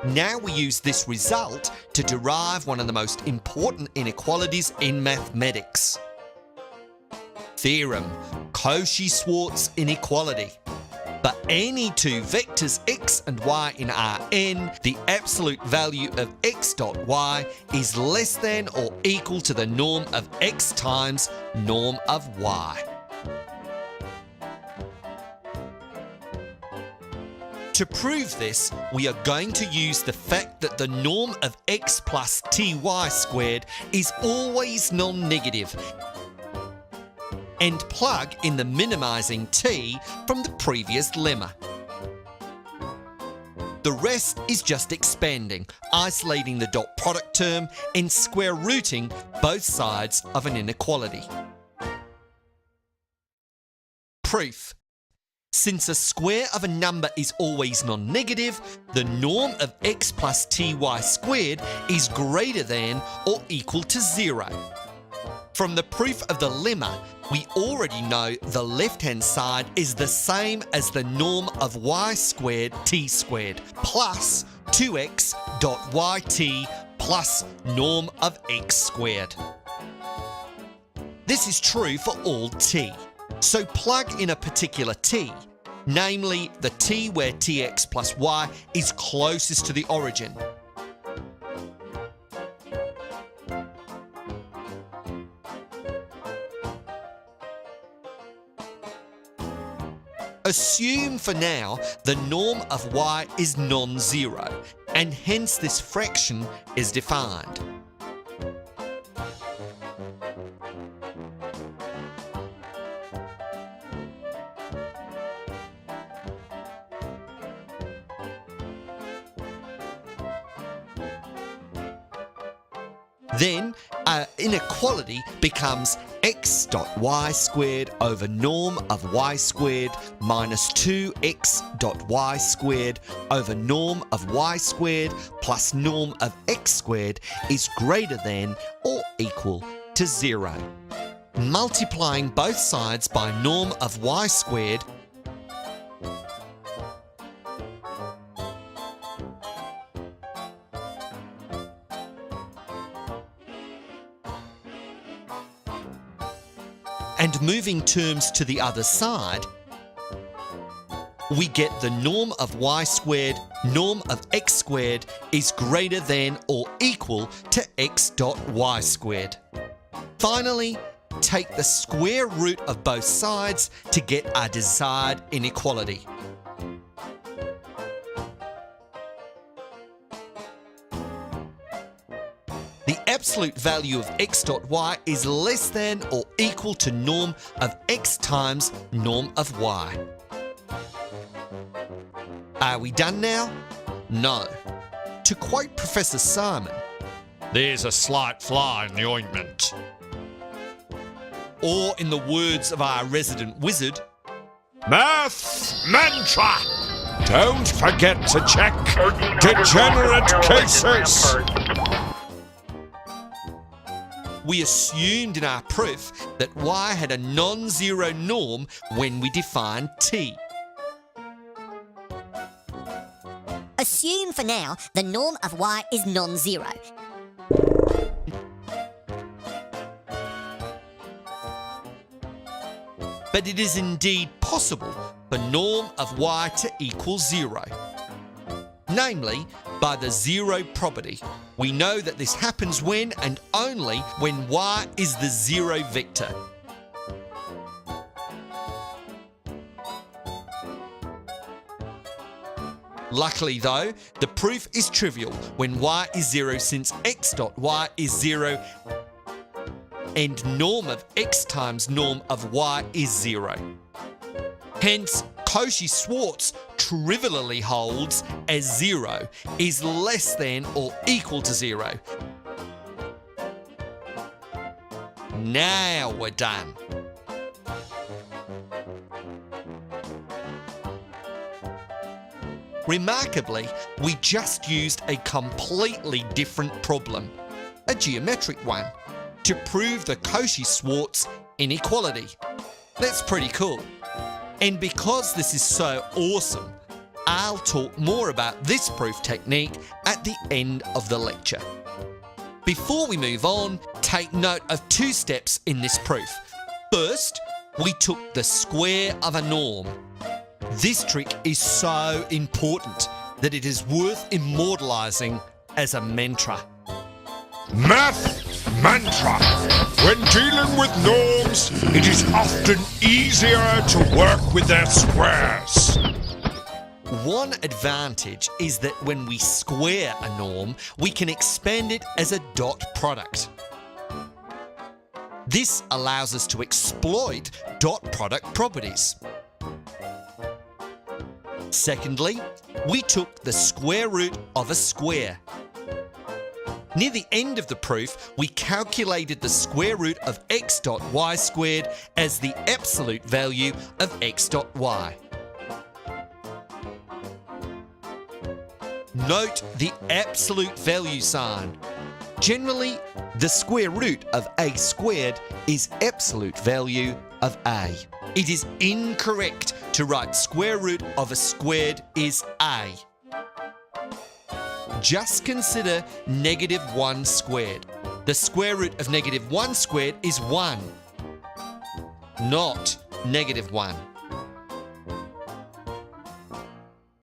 Now we use this result to derive one of the most important inequalities in mathematics. Theorem, Cauchy-Schwarz inequality. For any two vectors x and y in Rn, the absolute value of x dot y is less than or equal to the norm of x times norm of y. To prove this, we are going to use the fact that the norm of x plus ty squared is always non-negative and plug in the minimising t from the previous lemma. The rest is just expanding, isolating the dot product term and square rooting both sides of an inequality. Proof. Since a square of a number is always non-negative, the norm of x plus ty squared is greater than or equal to 0. From the proof of the lemma, we already know the left-hand side is the same as the norm of y squared t squared plus 2x dot yt plus norm of x squared. This is true for all t. So plug in a particular t, namely the t where tx plus y is closest to the origin. Assume for now the norm of y is non-zero, and hence this fraction is defined. Then our inequality becomes x dot y squared over norm of y squared minus 2x dot y squared over norm of y squared plus norm of x squared is greater than or equal to 0. Multiplying both sides by norm of y squared and moving terms to the other side, we get the norm of y squared, norm of x squared is greater than or equal to x dot y squared. Finally, take the square root of both sides to get our desired inequality. The absolute value of x dot y is less than or equal to norm of x times norm of y. Are we done now? No. To quote Professor Simon, "There's a slight fly in the ointment." or in the words of our resident wizard, Math mantra! Don't forget to check degenerate cases. we assumed in our proof that y had a non-zero norm when we defined t. Assume for now the norm of y is non-zero. But it is indeed possible for norm of y to equal 0. Namely, by the zero property. We know that this happens when and only when y is the zero vector. Luckily though, the proof is trivial when y is 0 since x dot y is 0 and norm of x times norm of y is 0. Hence, Cauchy-Schwarz trivially holds as 0 is less than or equal to 0. Now we're done. Remarkably, we just used a completely different problem, a geometric one, to prove the Cauchy-Schwarz inequality. That's pretty cool. And because this is so awesome, I'll talk more about this proof technique at the end of the lecture. Before we move on, take note of 2 steps in this proof. First, we took the square of a norm. This trick is so important that it is worth immortalising as a mantra. Math mantra. When dealing with norms, it is often easier to work with their squares. One advantage is that when we square a norm, we can expand it as a dot product. This allows us to exploit dot product properties. Secondly, we took the square root of a square. Near the end of the proof, we calculated the square root of x dot y squared as the absolute value of x dot y. Note the absolute value sign. Generally, the square root of a squared is absolute value of a. It is incorrect to write square root of a squared is a. Just consider -1 squared. The square root of -1 squared is 1, not -1.